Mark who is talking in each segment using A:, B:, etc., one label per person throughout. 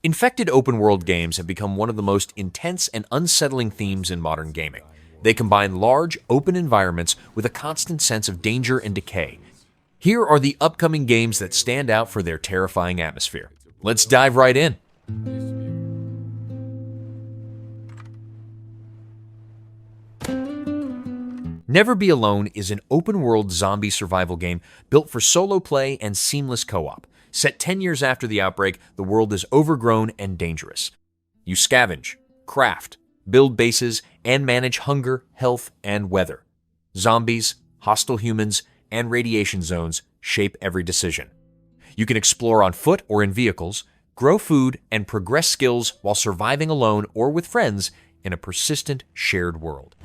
A: Infected open-world games have become one of the most intense and unsettling themes in modern gaming. They combine large, open environments with a constant sense of danger and decay. Here are the upcoming games that stand out for their terrifying atmosphere. Let's dive right in. Never Be Alone is an open-world zombie survival game built for solo play and seamless co-op. Set 10 years after the outbreak, the world is overgrown and dangerous. You scavenge, craft, build bases, and manage hunger, health, and weather. Zombies, hostile humans, and radiation zones shape every decision. You can explore on foot or in vehicles, grow food, and progress skills while surviving alone or with friends in a persistent shared world.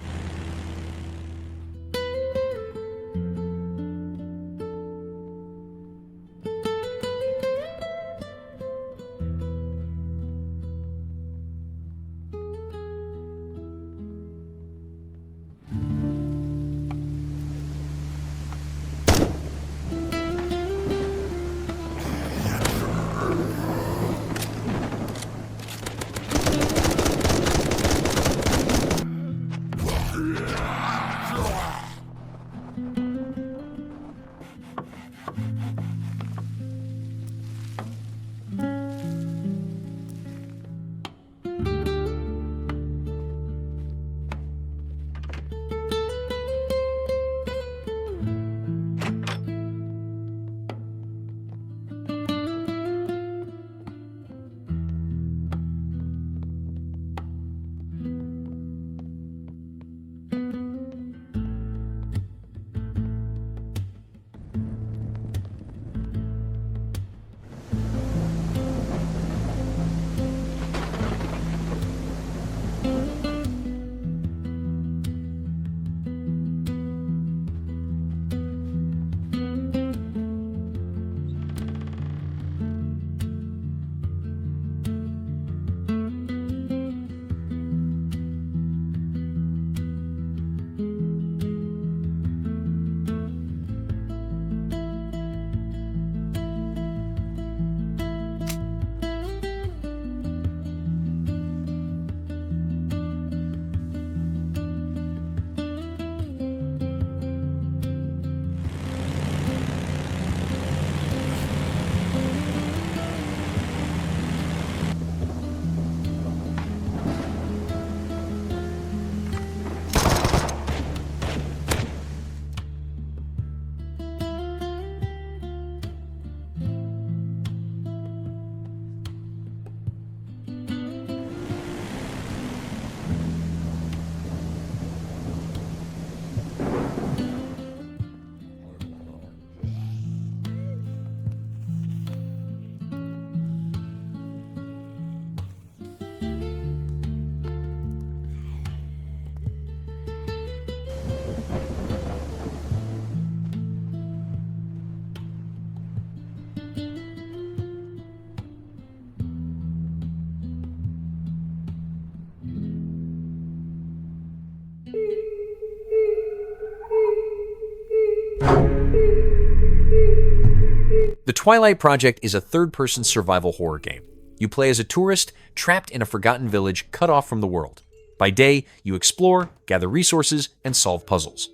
A: The Twilight Project is a third-person survival horror game. You play as a tourist trapped in a forgotten village cut off from the world. By day, you explore, gather resources, and solve puzzles.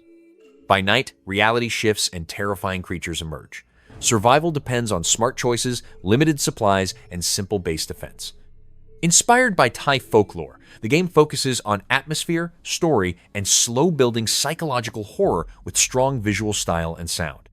A: By night, reality shifts and terrifying creatures emerge. Survival depends on smart choices, limited supplies, and simple base defense. Inspired by Thai folklore, the game focuses on atmosphere, story, and slow-building psychological horror with strong visual style and sound.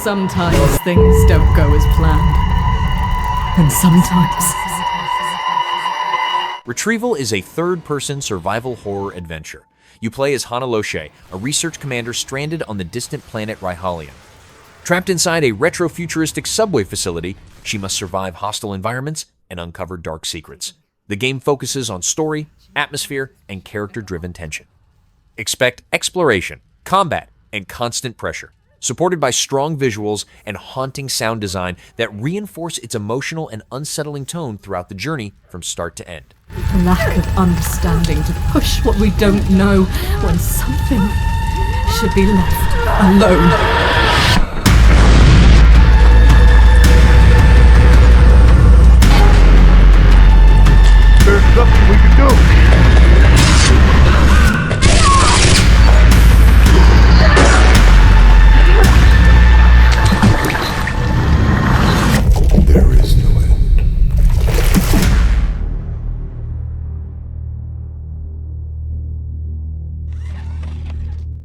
B: Sometimes things don't go as planned. And sometimes...
A: Retrieval is a third-person survival horror adventure. You play as Hana Loche, a research commander stranded on the distant planet Ryhalion. Trapped inside a retro-futuristic subway facility, she must survive hostile environments and uncover dark secrets. The game focuses on story, atmosphere, and character-driven tension. Expect exploration, combat, and constant pressure, supported by strong visuals and haunting sound design that reinforce its emotional and unsettling tone throughout the journey from start to end.
B: The lack of understanding to push what we don't know when something should be left alone.
C: There's nothing we can do. There is no end.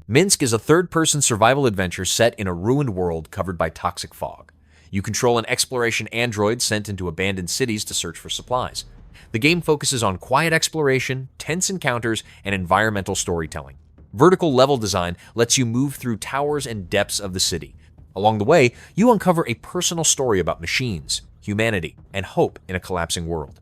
A: MINSK is a third-person survival adventure set in a ruined world covered by toxic fog. You control an exploration android sent into abandoned cities to search for supplies. The game focuses on quiet exploration, tense encounters, and environmental storytelling. Vertical level design lets you move through towers and depths of the city. Along the way, you uncover a personal story about machines, humanity, and hope in a collapsing world.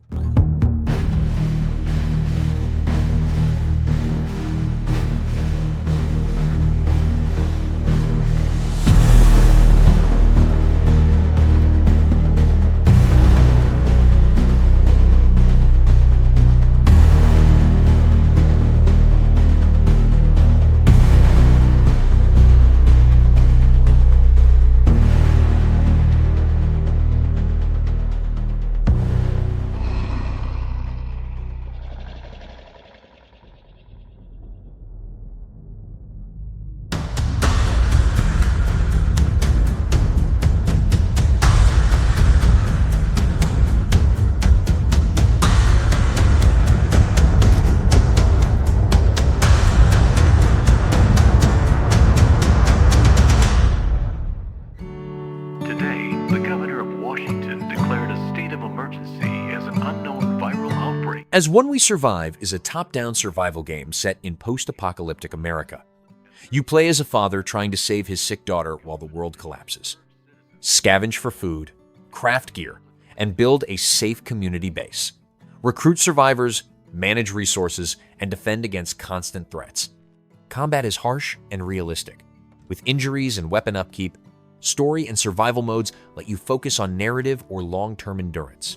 A: As One We Survive is a top-down survival game set in post-apocalyptic America. You play as a father trying to save his sick daughter while the world collapses. Scavenge for food, craft gear, and build a safe community base. Recruit survivors, manage resources, and defend against constant threats. Combat is harsh and realistic. With injuries and weapon upkeep, story and survival modes let you focus on narrative or long-term endurance.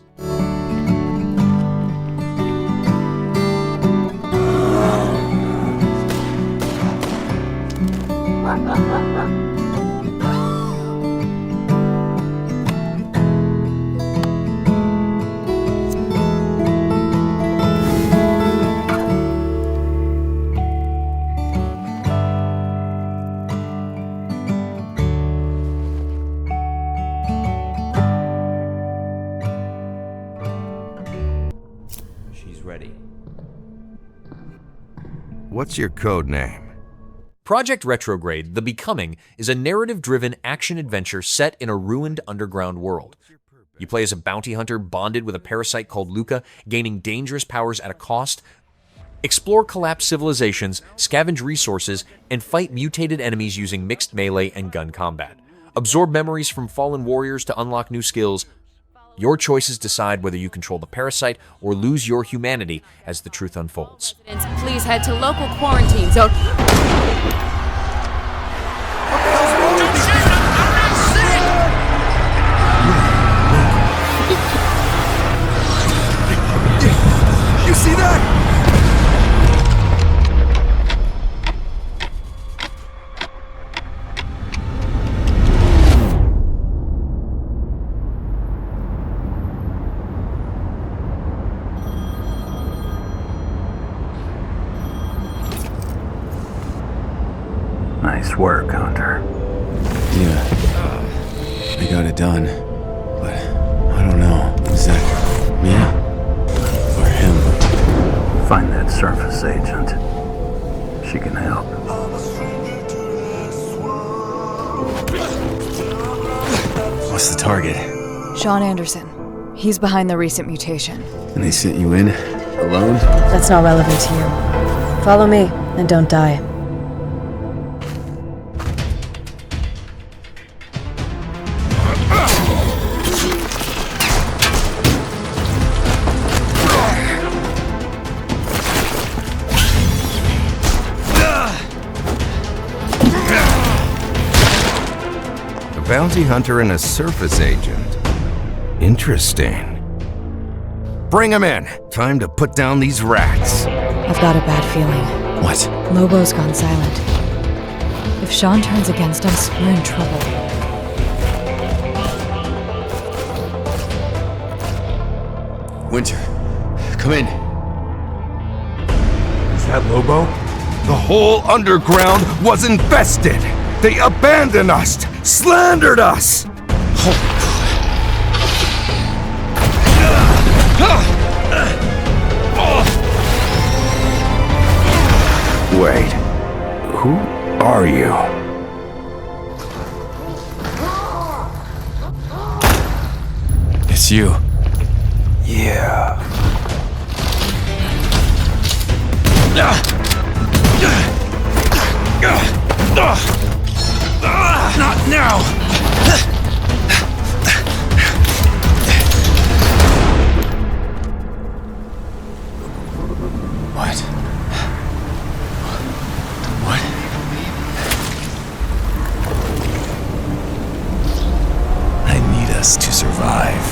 D: She's ready.
C: What's your code name?
A: Project Retrograde: The Becoming is a narrative-driven action-adventure set in a ruined underground world. You play as a bounty hunter bonded with a parasite called Luca, gaining dangerous powers at a cost. Explore collapsed civilizations, scavenge resources, and fight mutated enemies using mixed melee and gun combat. Absorb memories from fallen warriors to unlock new skills. Your choices decide whether you control the parasite or lose your humanity as the truth unfolds.
E: Please head to local quarantine zone.
C: You see that?
F: Nice work, Hunter.
D: Yeah, I got it done. But I don't know. Is that me? Or him?
F: Find that surface agent. She can help.
D: What's the target?
G: Sean Anderson. He's behind the recent mutation.
D: And they sent you in alone?
H: That's not relevant to you. Follow me, and don't die.
C: Bounty hunter and a surface agent. Interesting. Bring him in. Time to put down these rats.
H: I've got a bad feeling.
D: What?
H: Lobo's gone silent. If Sean turns against us, we're in trouble.
D: Winter, come in.
C: Is that Lobo? The whole underground was infested. They abandoned us, slandered us. Wait, who are you?
D: It's you.
C: Yeah. Not now!
D: What? What? I need us to survive.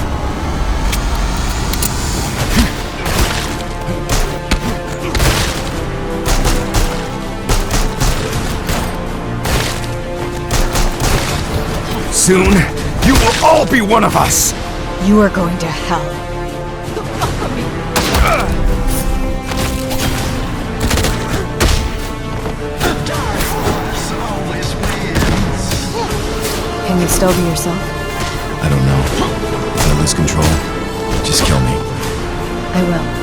C: Soon, you will all be one of us!
H: You are going to hell. Can you still be yourself?
D: I don't know. If I lose control, just kill me.
H: I will.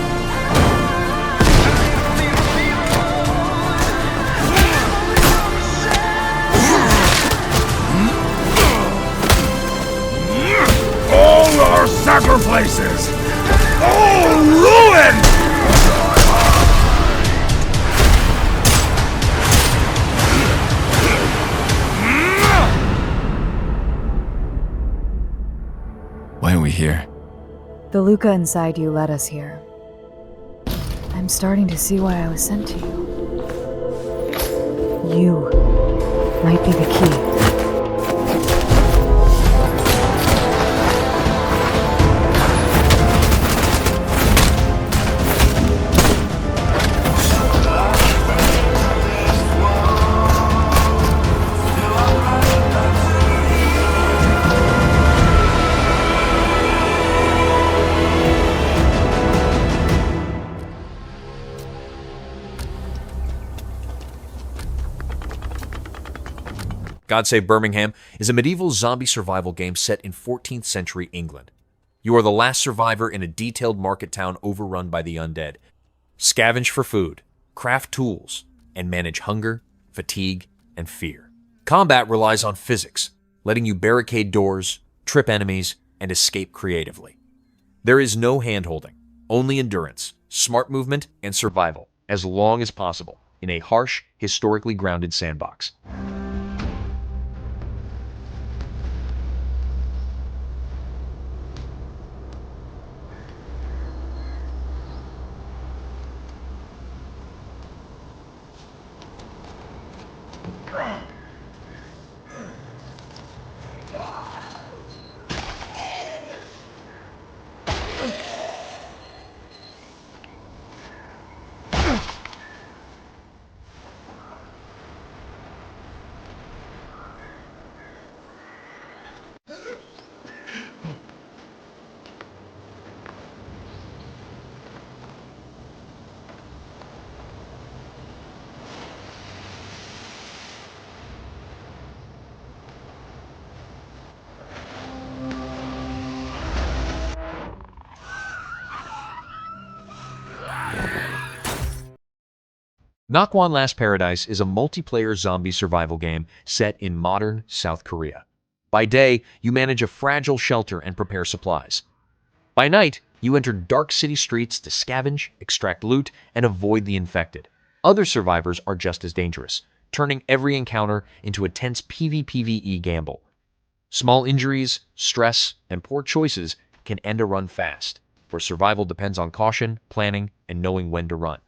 C: All our sacrifices! All ruined!
D: Why are we here?
H: The Luca inside you led us here. I'm starting to see why I was sent to you. You might be the key.
A: God Save Birmingham is a medieval zombie survival game set in 14th century England. You are the last survivor in a detailed market town overrun by the undead. Scavenge for food, craft tools, and manage hunger, fatigue, and fear. Combat relies on physics, letting you barricade doors, trip enemies, and escape creatively. There is no hand-holding, only endurance, smart movement, and survival, as long as possible, in a harsh, historically grounded sandbox. Nakwon Last Paradise is a multiplayer zombie survival game set in modern South Korea. By day, you manage a fragile shelter and prepare supplies. By night, you enter dark city streets to scavenge, extract loot, and avoid the infected. Other survivors are just as dangerous, turning every encounter into a tense PvPvE gamble. Small injuries, stress, and poor choices can end a run fast, where survival depends on caution, planning, and knowing when to run.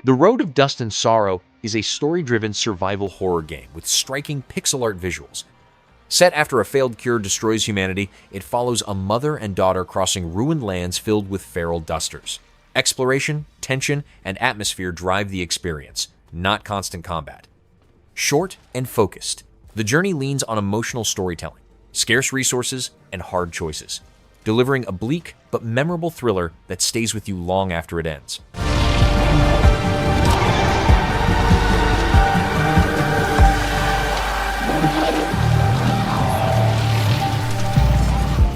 A: The Road of Dust and Sorrow is a story-driven survival horror game with striking pixel art visuals. Set after a failed cure destroys humanity, it follows a mother and daughter crossing ruined lands filled with feral dusters. Exploration, tension, and atmosphere drive the experience, not constant combat. Short and focused, the journey leans on emotional storytelling, scarce resources, and hard choices, delivering a bleak but memorable thriller that stays with you long after it ends.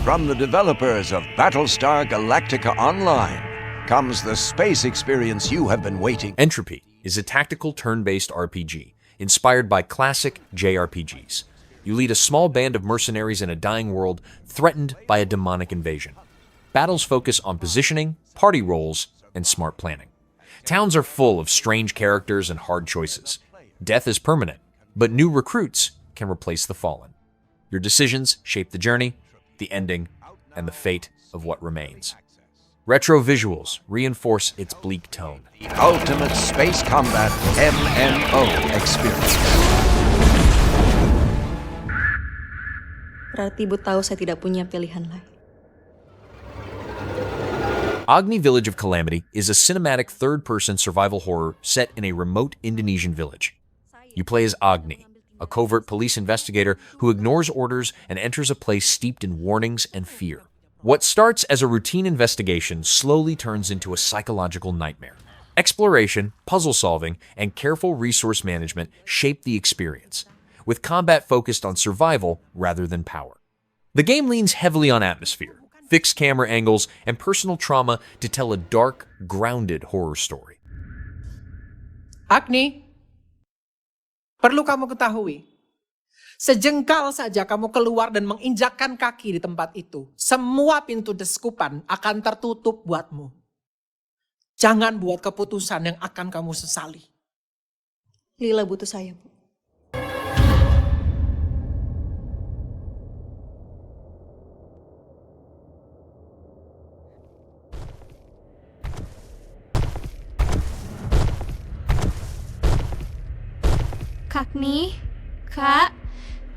I: From the developers of Battlestar Galactica Online comes the space experience you have been waiting.
A: Entropy is a tactical turn-based RPG inspired by classic JRPGs. You lead a small band of mercenaries in a dying world threatened by a demonic invasion. Battles focus on positioning, party roles, and smart planning. Towns are full of strange characters and hard choices. Death is permanent, but new recruits can replace the fallen. Your decisions shape the journey, the ending, and the fate of what remains. Retro visuals reinforce its bleak tone.
I: The ultimate space combat MMO experience.
J: Berarti Ibu tahu saya tidak punya pilihan lain.
A: Agni Village of Calamity is a cinematic third-person survival horror set in a remote Indonesian village. You play as Agni, a covert police investigator who ignores orders and enters a place steeped in warnings and fear. What starts as a routine investigation slowly turns into a psychological nightmare. Exploration, puzzle solving, and careful resource management shape the experience, with combat focused on survival rather than power. The game leans heavily on atmosphere, fixed camera angles, and personal trauma to tell a dark, grounded horror story.
K: Agni, perlu kamu ketahui, sejengkal saja kamu keluar dan menginjakkan kaki di tempat itu, semua pintu deskupan akan tertutup buatmu. Jangan buat keputusan yang akan kamu sesali.
J: Lila butuh saya, Bu.
L: Agni, Kak,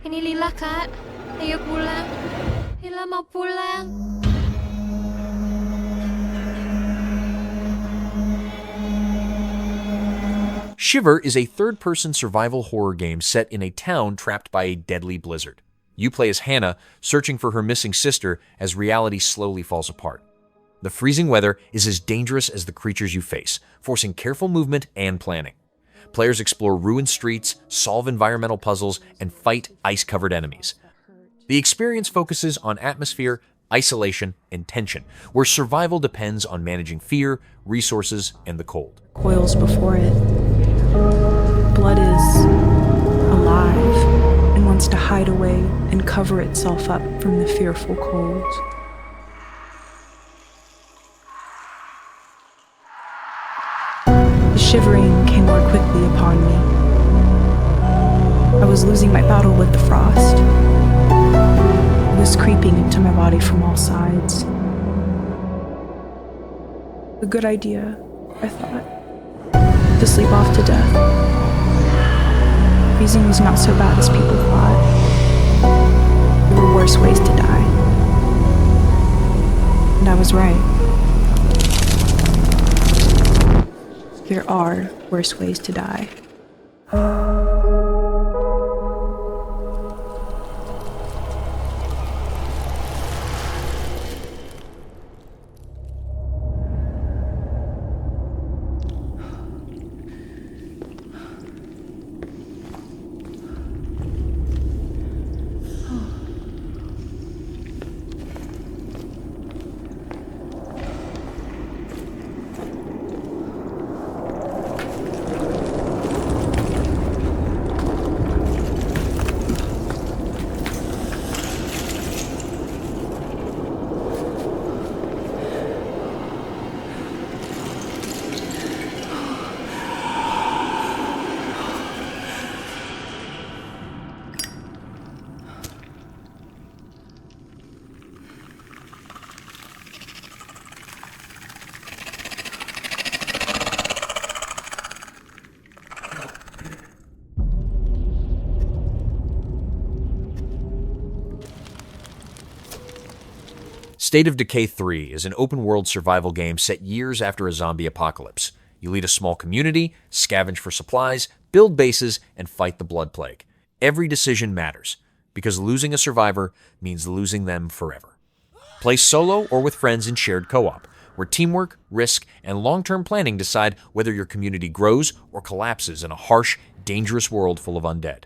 L: ini Lila, Kak. Ayo pulang. Lila mau pulang.
A: Shiver is a third-person survival horror game set in a town trapped by a deadly blizzard. You play as Hannah, searching for her missing sister as reality slowly falls apart. The freezing weather is as dangerous as the creatures you face, forcing careful movement and planning. Players explore ruined streets, solve environmental puzzles, and fight ice-covered enemies. The experience focuses on atmosphere, isolation, and tension, where survival depends on managing fear, resources, and the cold.
M: Coils before it. Blood is alive and wants to hide away and cover itself up from the fearful cold. The shivering came more quickly upon me. I was losing my battle with the frost. It was creeping into my body from all sides. A good idea, I thought, to sleep off to death. Freezing was not so bad as people thought. There were worse ways to die. And I was right. There are worse ways to die.
A: State of Decay 3 is an open-world survival game set years after a zombie apocalypse. You lead a small community, scavenge for supplies, build bases, and fight the blood plague. Every decision matters, because losing a survivor means losing them forever. Play solo or with friends in shared co-op, where teamwork, risk, and long-term planning decide whether your community grows or collapses in a harsh, dangerous world full of undead.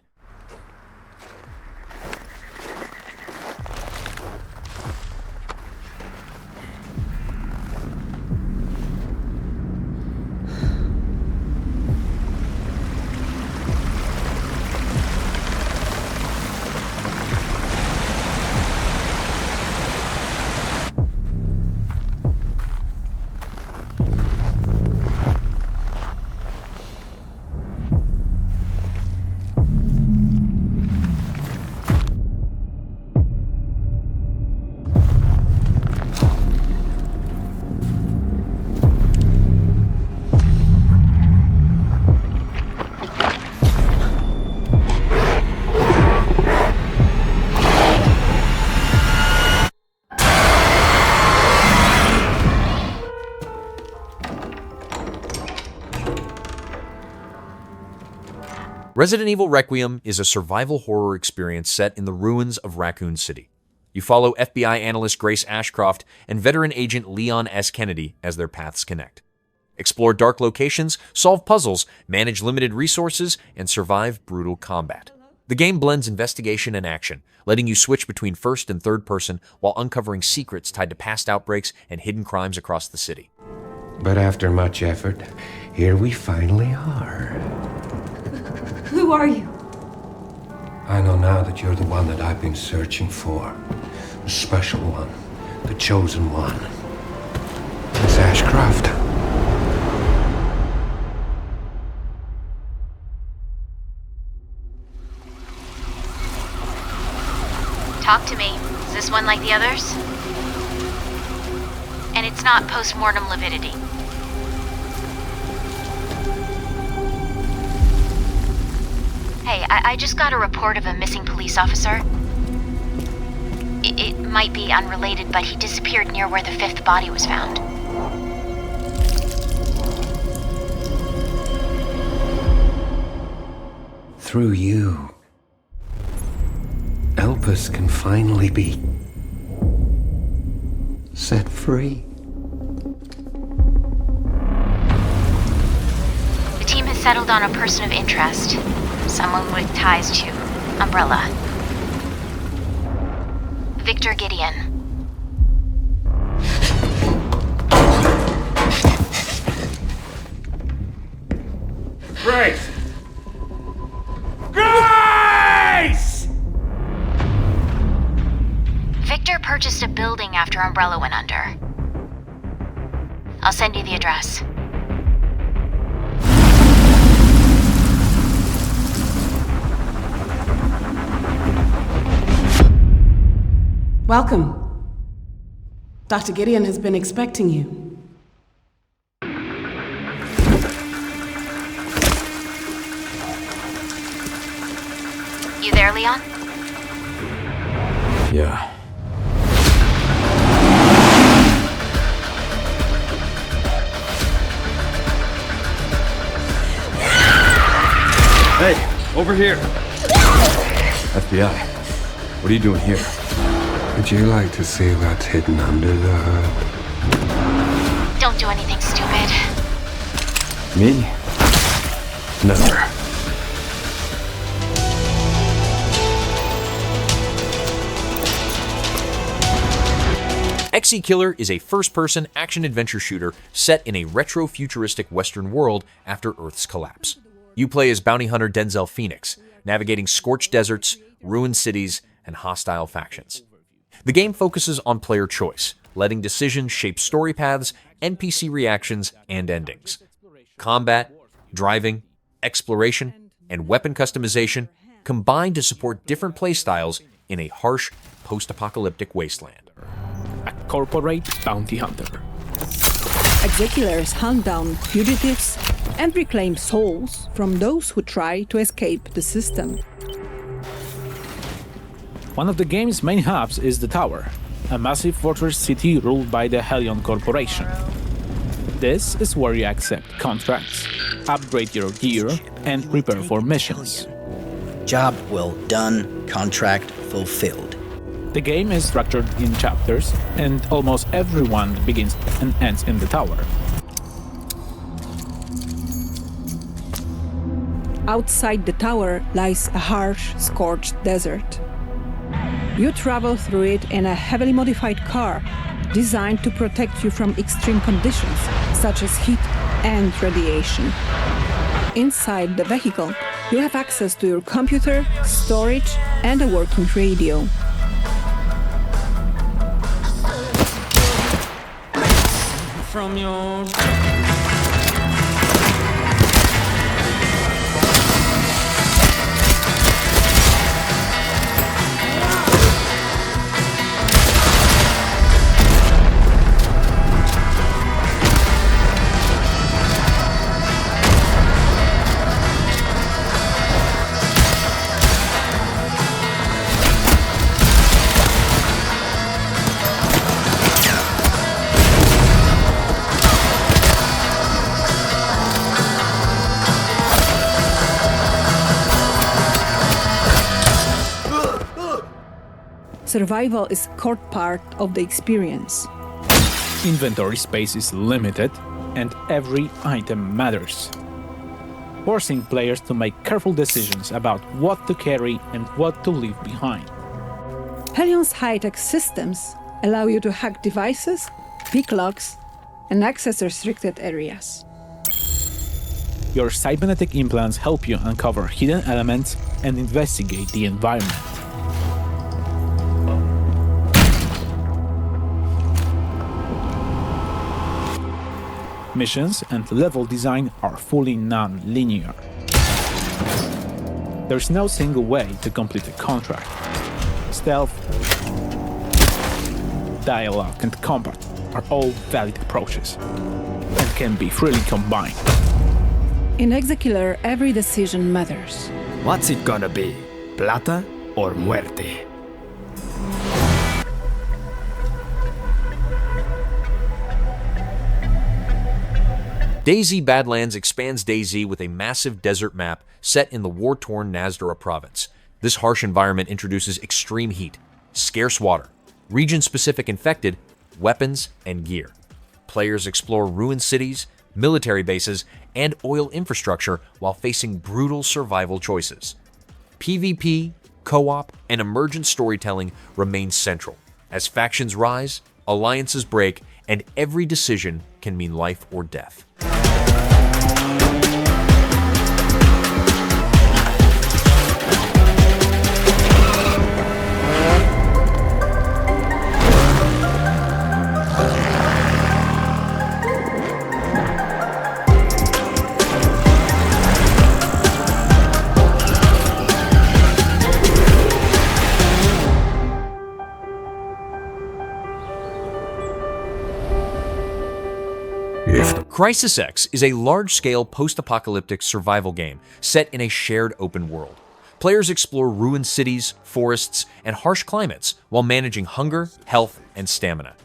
A: Resident Evil Requiem is a survival horror experience set in the ruins of Raccoon City. You follow FBI analyst Grace Ashcroft and veteran agent Leon S. Kennedy as their paths connect. Explore dark locations, solve puzzles, manage limited resources, and survive brutal combat. The game blends investigation and action, letting you switch between first and third person while uncovering secrets tied to past outbreaks and hidden crimes across the city.
N: But after much effort, here we finally are.
B: Who are you?
N: I know now that you're the one that I've been searching for. The special one. The chosen one. Miss Ashcroft.
O: Talk to me. Is this one like the others? And it's not post-mortem lividity. Hey, I just got a report of a missing police officer. It might be unrelated, but he disappeared near where the 5th body was found.
N: through you, Elpis can finally be set free.
O: The team has settled on a person of interest. Someone with ties to Umbrella. Victor Gideon.
P: Grace! Grace!
O: Victor purchased a building after Umbrella went under. I'll send you the address.
Q: Welcome. Dr. Gideon has been expecting you.
O: You there, Leon?
D: Yeah.
P: Hey, over here.
D: FBI. What are you doing here?
N: Would you like to see what's hidden under the hood?
O: Don't do anything stupid.
D: Me? Never.
A: ExeKiller is a first-person action-adventure shooter set in a retro-futuristic Western world after Earth's collapse. You play as bounty hunter Denzel Phoenix, navigating scorched deserts, ruined cities, and hostile factions. The game focuses on player choice, letting decisions shape story paths, NPC reactions, and endings. Combat, driving, exploration, and weapon customization combine to support different playstyles in a harsh, post-apocalyptic wasteland.
R: A corporate bounty hunter.
S: ExeKillers hunt down fugitives and reclaim souls from those who try to escape the system.
R: One of the game's main hubs is the Tower, a massive fortress city ruled by the Helion Corporation. This is where you accept contracts, upgrade your gear, and prepare for missions.
T: Job well done, contract fulfilled.
R: The game is structured in chapters, and almost everyone begins and ends in the Tower.
S: Outside the tower lies a harsh, scorched desert. You travel through it in a heavily modified car designed to protect you from extreme conditions such as heat and radiation. Inside the vehicle, you have access to your computer, storage, and a working radio.
P: From your...
S: Survival is a core part of the experience.
R: Inventory space is limited, and every item matters, forcing players to make careful decisions about what to carry and what to leave behind.
S: Helion's high-tech systems allow you to hack devices, pick locks, and access restricted areas.
R: Your cybernetic implants help you uncover hidden elements and investigate the environment. Missions and level design are fully non-linear. There's no single way to complete a contract. Stealth, dialogue, and combat are all valid approaches and can be freely combined.
S: In ExeKiller, every decision matters.
T: What's it gonna be? Plata or muerte?
A: DayZ Badlands expands DayZ with a massive desert map set in the war-torn Nazdora province. This harsh environment introduces extreme heat, scarce water, region-specific infected, weapons, and gear. Players explore ruined cities, military bases, and oil infrastructure while facing brutal survival choices. PvP, co-op, and emergent storytelling remain central. As factions rise, alliances break, and every decision can mean life or death. CrisisX is a large-scale post-apocalyptic survival game set in a shared open world. Players explore ruined cities, forests, and harsh climates while managing hunger, health, and stamina.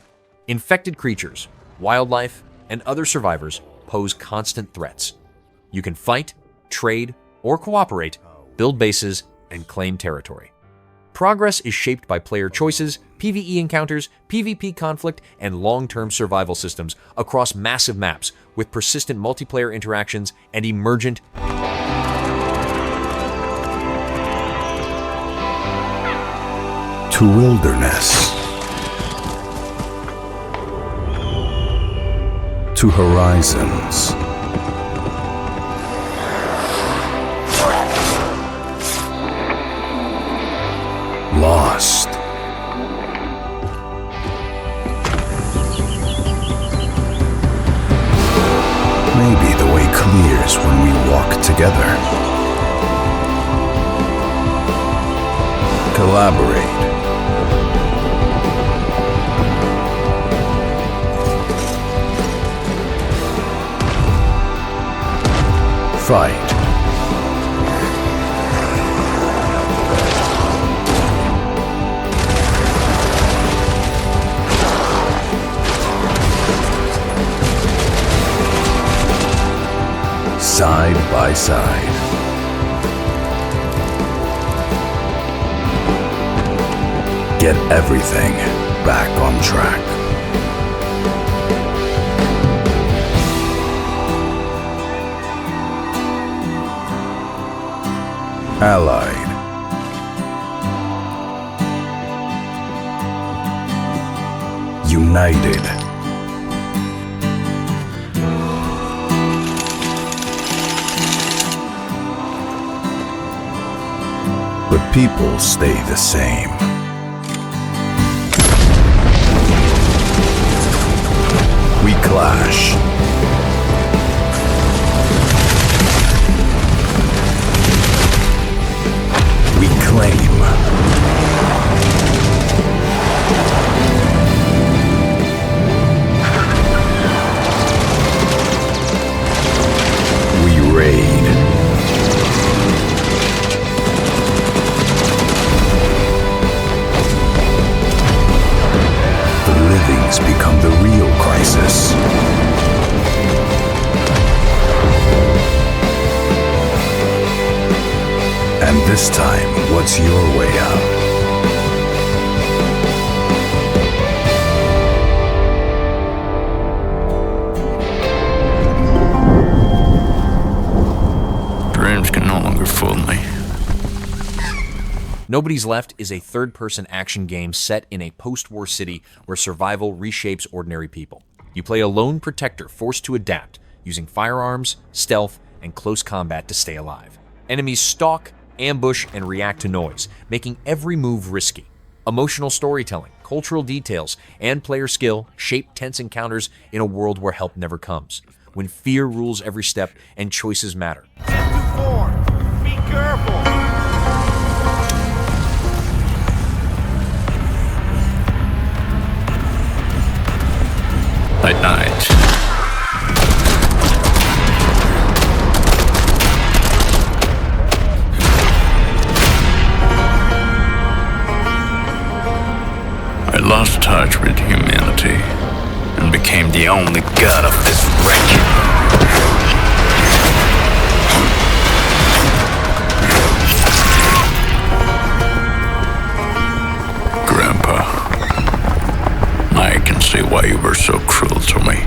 A: Infected creatures, wildlife, and other survivors pose constant threats. You can fight, trade, or cooperate, build bases, and claim territory. Progress is shaped by player choices, PvE encounters, PvP conflict, and long-term survival systems across massive maps with persistent multiplayer interactions and emergent
C: to wilderness, to horizons, lost. Maybe the way clears when we walk together. Collaborate. Fight. Side by side. Get everything back on track. Allied. United. But people stay the same. We clash. We claim. We raid. Become the real crisis. And this time, what's your way out?
D: Dreams can no longer fool me.
A: Nobody's Left is a third-person action game set in a post-war city where survival reshapes ordinary people. You play a lone protector forced to adapt, using firearms, stealth, and close combat to stay alive. Enemies stalk, ambush, and react to noise, making every move risky. Emotional storytelling, cultural details, and player skill shape tense encounters in a world where help never comes, when fear rules every step and choices matter.
P: 10-4. Be careful!
D: At night. I lost touch with humanity and became the only god of this wreck.
F: why you were so cruel to me.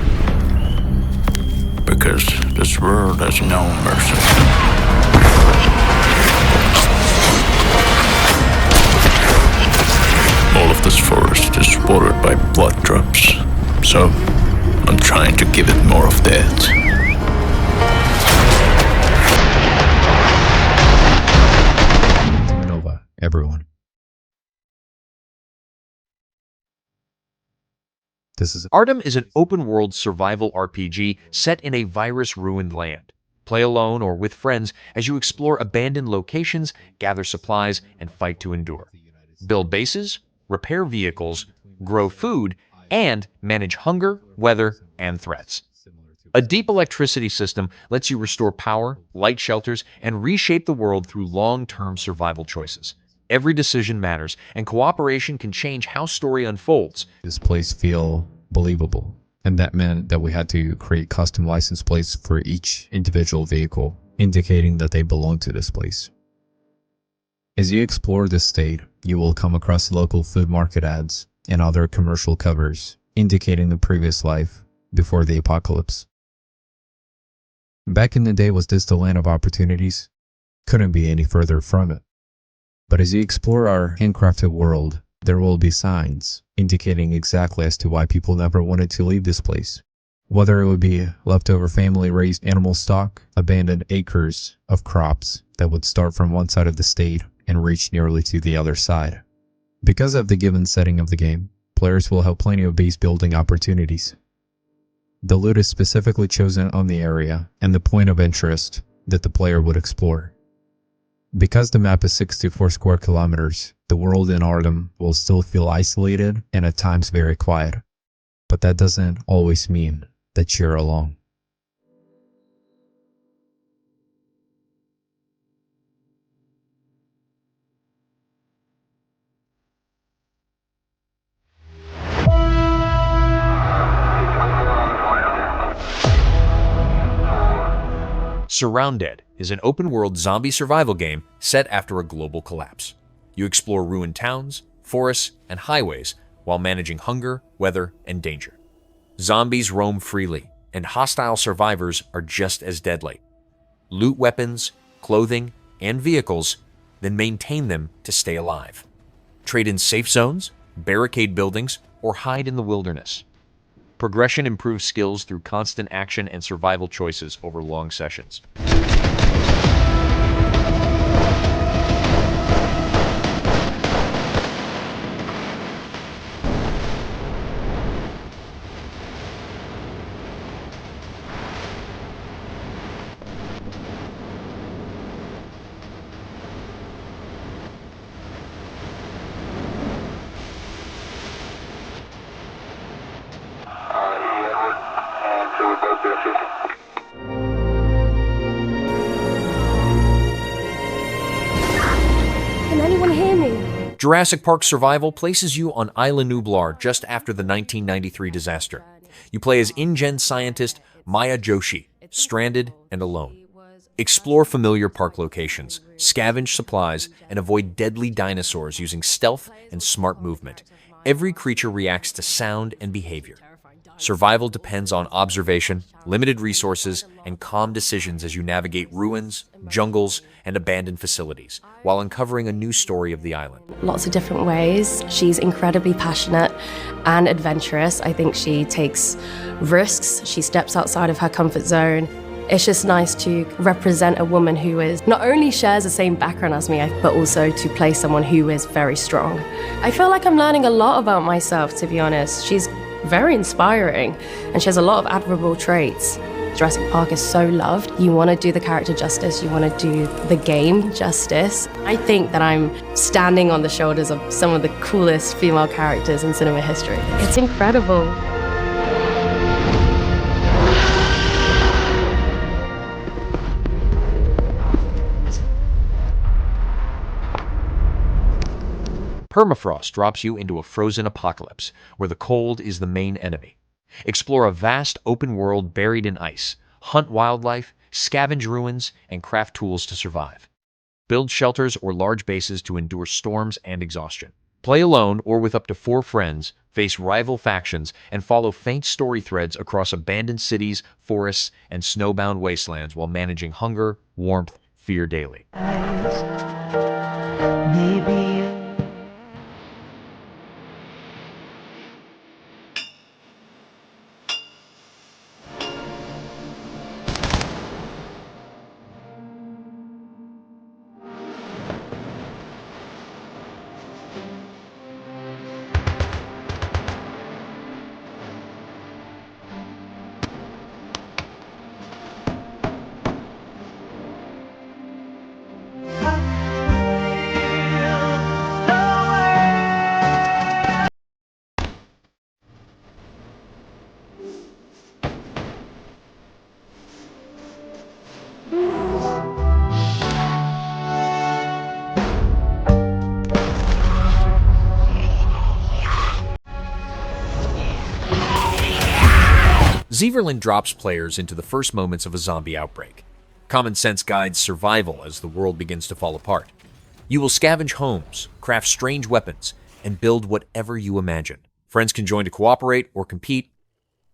F: Because this world has no mercy. All of this forest is watered by blood drops, so I'm trying to give it more of that.
U: Nova, everyone.
A: Ardem is an open-world survival RPG set in a virus-ruined land. Play alone or with friends as you explore abandoned locations, gather supplies, and fight to endure. Build bases, repair vehicles, grow food, and manage hunger, weather, and threats. A deep electricity system lets you restore power, light shelters, and reshape the world through long-term survival choices. Every decision matters, and cooperation can change how story unfolds.
U: This place feel believable, and that meant that we had to create custom license plates for each individual vehicle, indicating that they belong to this place. As you explore this state, you will come across local food market ads and other commercial covers, indicating the previous life before the apocalypse. Back in the day, was this the land of opportunities? Couldn't be any further from it. But as you explore our handcrafted world, there will be signs indicating exactly as to why people never wanted to leave this place. Whether it would be leftover family-raised animal stock, abandoned acres of crops that would start from one side of the state and reach nearly to the other side. Because of the given setting of the game, players will have plenty of base building opportunities. The loot is specifically chosen on the area and the point of interest that the player would explore. Because the map is 64 square kilometers, the world in Ardem will still feel isolated and at times very quiet. But that doesn't always mean that you're alone.
A: SurrounDead is an open-world zombie survival game set after a global collapse. You explore ruined towns, forests, and highways while managing hunger, weather, and danger. Zombies roam freely, and hostile survivors are just as deadly. Loot weapons, clothing, and vehicles, then maintain them to stay alive. Trade in safe zones, barricade buildings, or hide in the wilderness. Progression improves skills through constant action and survival choices over long sessions.
V: Can anyone hear me?
A: Jurassic Park Survival places you on Isla Nublar just after the 1993 disaster. You play as InGen scientist Maya Joshi, stranded and alone. Explore familiar park locations, scavenge supplies, and avoid deadly dinosaurs using stealth and smart movement. Every creature reacts to sound and behavior. Survival depends on observation, limited resources, and calm decisions as you navigate ruins, jungles, and abandoned facilities, while uncovering a new story of the island.
V: Lots of different ways. She's incredibly passionate and adventurous. I think she takes risks. She steps outside of her comfort zone. It's just nice to represent a woman who is not only shares the same background as me, but also to play someone who is very strong. I feel like I'm learning a lot about myself, to be honest. She's very inspiring, and she has a lot of admirable traits. Jurassic Park is so loved. You want to do the character justice, you want to do the game justice. I think that I'm standing on the shoulders of some of the coolest female characters in cinema history. It's incredible.
A: Permafrost drops you into a frozen apocalypse, where the cold is the main enemy. Explore a vast open world buried in ice, hunt wildlife, scavenge ruins, and craft tools to survive. Build shelters or large bases to endure storms and exhaustion. Play alone or with up to 4 friends, face rival factions, and follow faint story threads across abandoned cities, forests, and snowbound wastelands while managing hunger, warmth, fear daily. Zeverland drops players into the first moments of a zombie outbreak. Common sense guides survival as the world begins to fall apart. You will scavenge homes, craft strange weapons, and build whatever you imagine. Friends can join to cooperate or compete.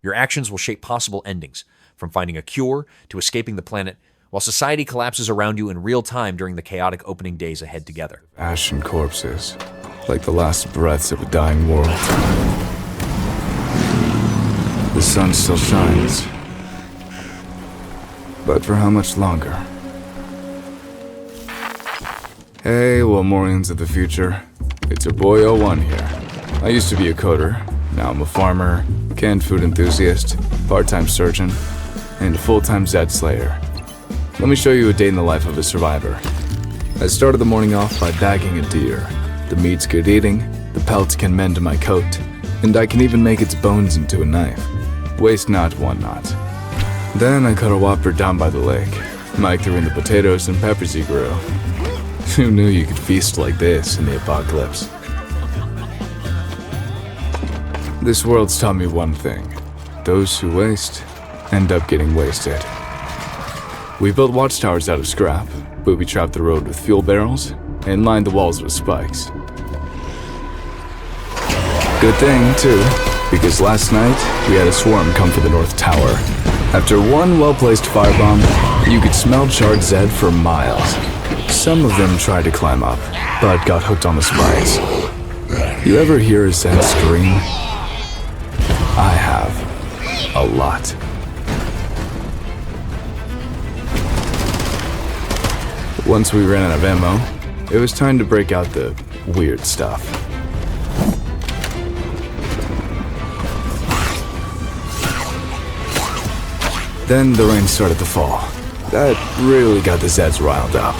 A: Your actions will shape possible endings, from finding a cure to escaping the planet, while society collapses around you in real time during the chaotic opening days ahead together.
D: Ashen corpses, like the last breaths of a dying world. The sun still shines. But for how much longer? Hey, Wilmorians of the future. It's your boy 01 here. I used to be a coder. Now I'm a farmer, canned food enthusiast, part-time surgeon, and a full-time Zed Slayer. Let me show you a day in the life of a survivor. I started the morning off by bagging a deer. The meat's good eating, the pelt can mend my coat, and I can even make its bones into a knife. Waste not, want not. Then I cut a whopper down by the lake. Mike threw in the potatoes and peppers he grew. Who knew you could feast like this in the apocalypse? This world's taught me one thing. Those who waste end up getting wasted. We built watchtowers out of scrap, booby trapped the road with fuel barrels, and lined the walls with spikes. Good thing, too, because last night we had a swarm come for the North Tower. After one well-placed firebomb, you could smell charred Zed for miles. Some of them tried to climb up, but got hooked on the spikes. You ever hear a Zed scream? I have. A lot. Once we ran out of ammo, it was time to break out the weird stuff. Then the rain started to fall. That really got the Zeds riled up.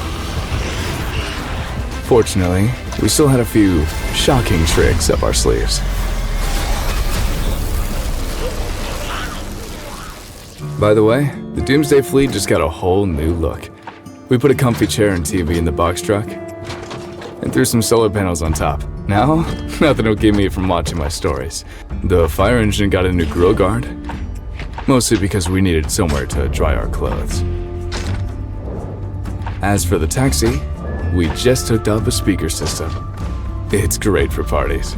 D: Fortunately, we still had a few shocking tricks up our sleeves. By the way, the Doomsday Fleet just got a whole new look. We put a comfy chair and TV in the box truck, and threw some solar panels on top. Now, nothing will keep me from watching my stories. The fire engine got a new grill guard, mostly because we needed somewhere to dry our clothes. As for the taxi, we just hooked up a speaker system. It's great for parties.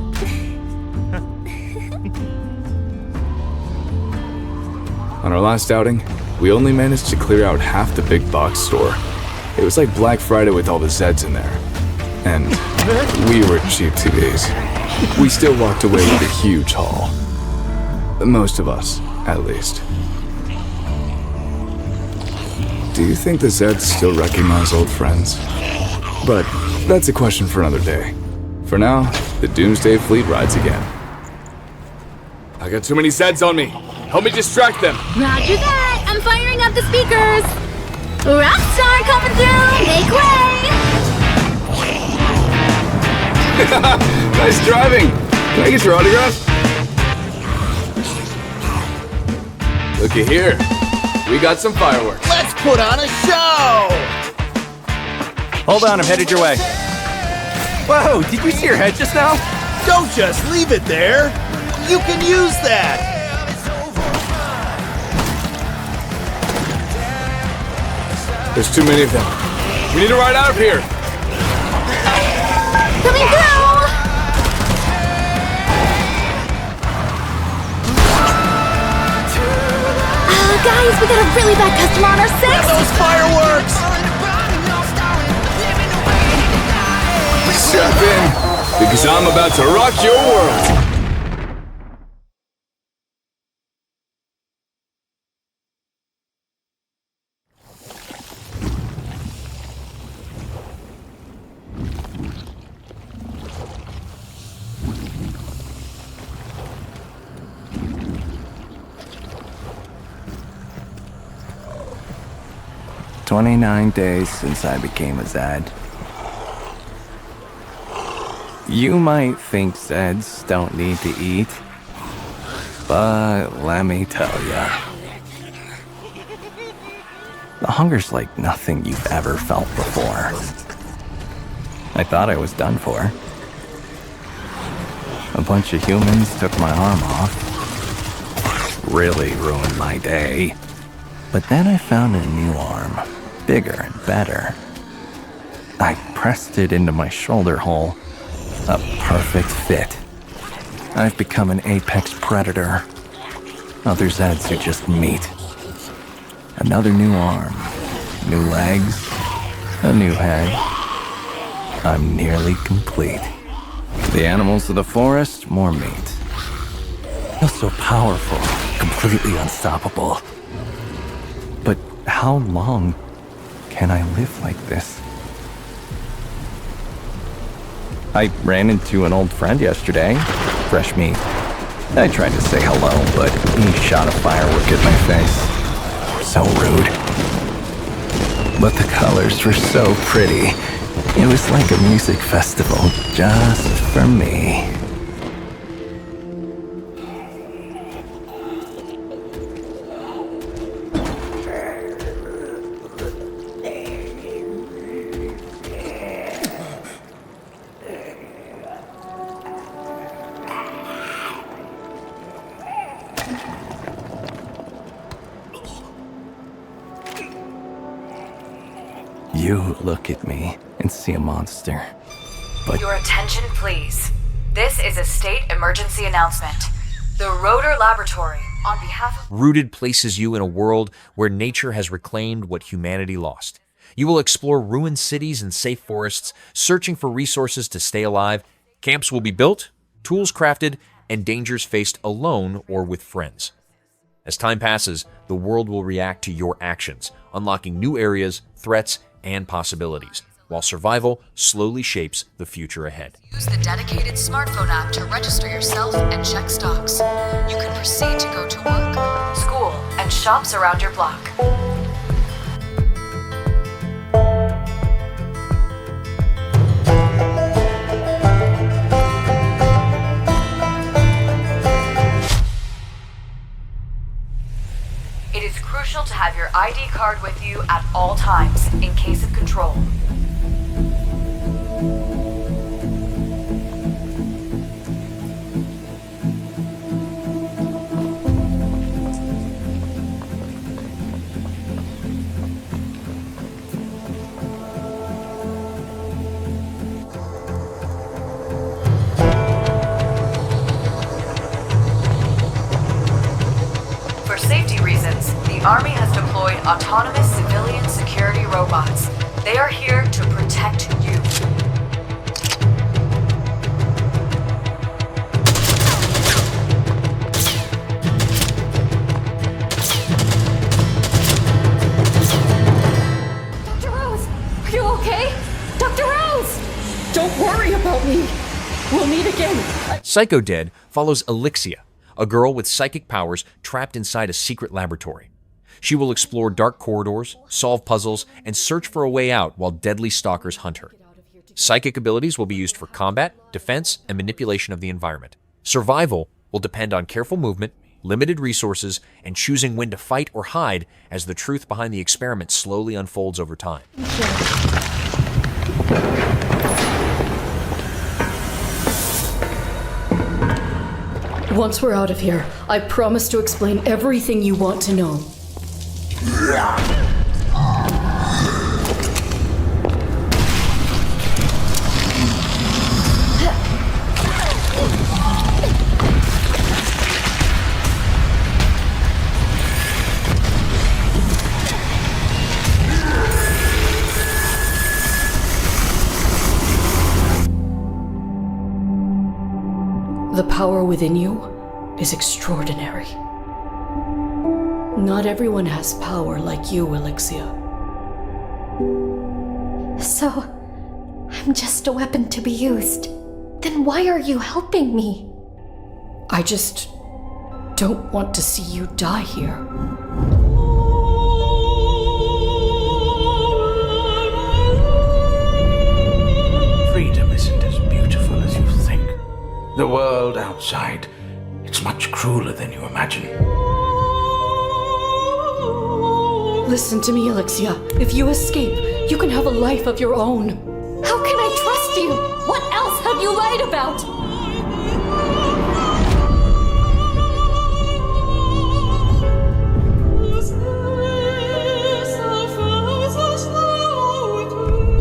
D: On our last outing, we only managed to clear out half the big box store. It was like Black Friday with all the Zeds in there. And we were cheap TVs. We still walked away with a huge haul. Most of us, at least. Do you think the Zeds still recognize old friends? But that's a question for another day. For now, the Doomsday Fleet rides again. I got too many Zeds on me. Help me distract them.
L: Roger that. I'm firing up the speakers. Rockstar coming through. Make way.
D: Nice driving. Can I get your autograph? Looky here. We got some fireworks.
P: Let's put on a show!
E: Hold on, I'm headed your way. Whoa, did you see your head just now?
P: Don't just leave it there. You can use that.
D: There's too many of them. We need to ride out of here.
L: Coming through! Guys, we got a really bad customer on our six!
P: Those fireworks!
D: Strap in, because I'm about to rock your world!
G: 29 days since I became a Zed. You might think Zeds don't need to eat, but let me tell ya. The hunger's like nothing you've ever felt before. I thought I was done for. A bunch of humans took my arm off. Really ruined my day. But then I found a new arm, bigger and better. I pressed it into my shoulder hole. A perfect fit. I've become an apex predator. Other Zeds are just meat. Another new arm, new legs, a new head. I'm nearly complete. The animals of the forest, more meat. Feel so powerful, completely unstoppable. But how long can I live like this? I ran into an old friend yesterday, fresh meat. I tried to say hello, but he shot a firework at my face. So rude. But the colors were so pretty. It was like a music festival just for me. You look at me and see a monster. But
H: your attention, please. This is a state emergency announcement. The Rotor Laboratory, on behalf of...
A: Rooted places you in a world where nature has reclaimed what humanity lost. You will explore ruined cities and safe forests, searching for resources to stay alive. Camps will be built, tools crafted, and dangers faced alone or with friends. As time passes, the world will react to your actions, unlocking new areas, threats, and possibilities, while survival slowly shapes the future ahead.
H: Use the dedicated smartphone app to register yourself and check stocks. You can proceed to go to work, school, and shops around your block. It is crucial to have your ID card with you at all times in case of control. For safety reasons, the Army has deployed autonomous civilian security robots. They are here to protect you.
B: Dr. Rose, are you okay? Dr. Rose! Don't worry about me. We'll meet again.
A: SurrounDead follows Elixia, a girl with psychic powers trapped inside a secret laboratory. She will explore dark corridors, solve puzzles, and search for a way out while deadly stalkers hunt her. Psychic abilities will be used for combat, defense, and manipulation of the environment. Survival will depend on careful movement, limited resources, and choosing when to fight or hide as the truth behind the experiment slowly unfolds over time.
B: Once we're out of here, I promise to explain everything you want to know.
I: power within you is extraordinary. Not everyone has power like you, Elixia.
V: So, I'm just a weapon to be used. Then why are you helping me?
I: I just don't want to see you die here.
T: Freedom isn't as beautiful as you think. The world outside, it's much crueler than you imagine.
I: Listen to me, Elixia. If you escape, you can have a life of your own.
V: How can I trust you? What else have you lied about?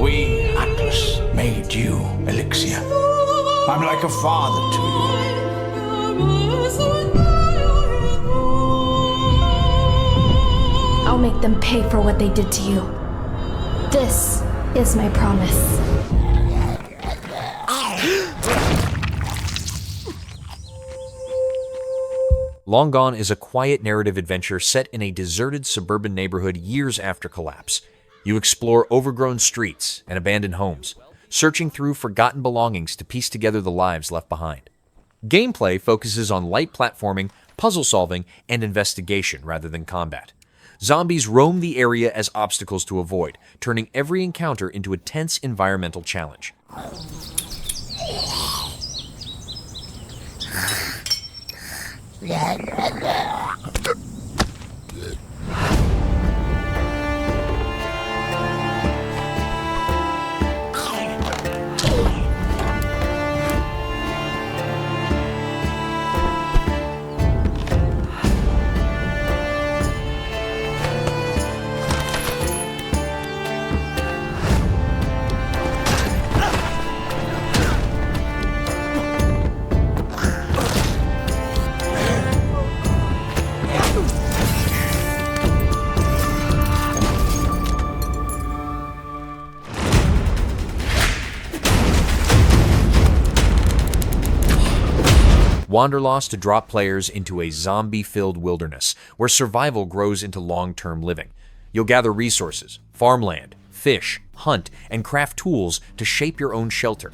T: We, Atlas, made you, Elixia. I'm like a father to you.
V: I'll make them pay for what they did to you. This is my promise.
A: Long Gone is a quiet narrative adventure set in a deserted suburban neighborhood years after collapse. You explore overgrown streets and abandoned homes, searching through forgotten belongings to piece together the lives left behind. Gameplay focuses on light platforming, puzzle solving, and investigation rather than combat. Zombies roam the area as obstacles to avoid, turning every encounter into a tense environmental challenge. Wanderlost to drop players into a zombie-filled wilderness where survival grows into long-term living. You'll gather resources, farmland, fish, hunt, and craft tools to shape your own shelter.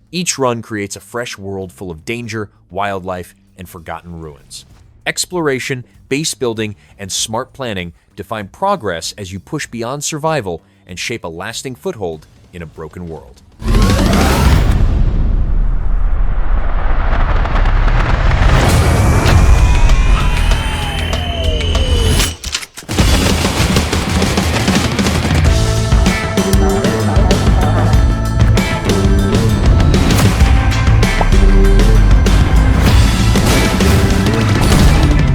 A: Each run creates a fresh world full of danger, wildlife, and forgotten ruins. Exploration, base building, and smart planning define progress as you push beyond survival and shape a lasting foothold in a broken world.